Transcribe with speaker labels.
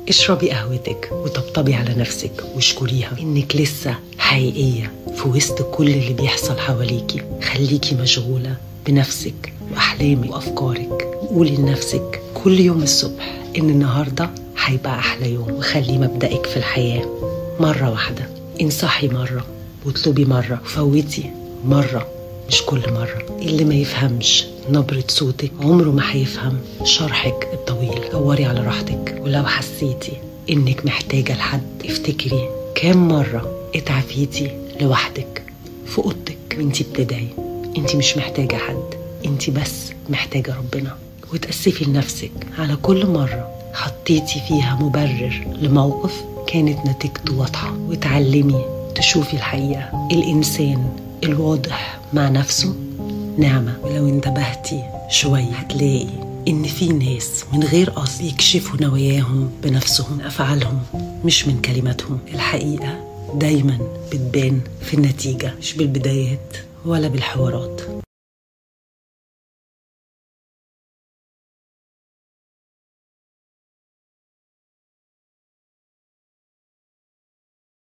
Speaker 1: اشربي قهوتك وطبطبي على نفسك واشكريها إنك لسه حقيقية في وسط كل اللي بيحصل حواليكي. خليكي مشغولة بنفسك وأحلامك وأفكارك، وقولي لنفسك كل يوم الصبح إن النهاردة هيبقى أحلى يوم، وخلي مبدأك في الحياة مرة واحدة. انصحي مرة واطلبي مرة وفوتي مرة، مش كل مرة. اللي ما يفهمش نبرة صوتك عمره ما هيفهم شرحك الطويل. دوري على راحتك، ولو حسيتي إنك محتاجة لحد افتكري كام مرة اتعافيتي لوحدك في أوضتك وانتي بتدعي. انتي مش محتاجة حد، انتي بس محتاجة ربنا. وتأسفي لنفسك على كل مرة حطيتي فيها مبرر لموقف كانت نتيجته واضحة، وتعلمي تشوفي الحقيقة. الإنسان الواضح مع نفسه نعمة، ولو انتبهتي شوية هتلاقي إن في ناس من غير قصد يكشفوا نواياهم بنفسهم، أفعالهم مش من كلماتهم. الحقيقة دايما بتبان في النتيجة، مش بالبدايات ولا بالحوارات.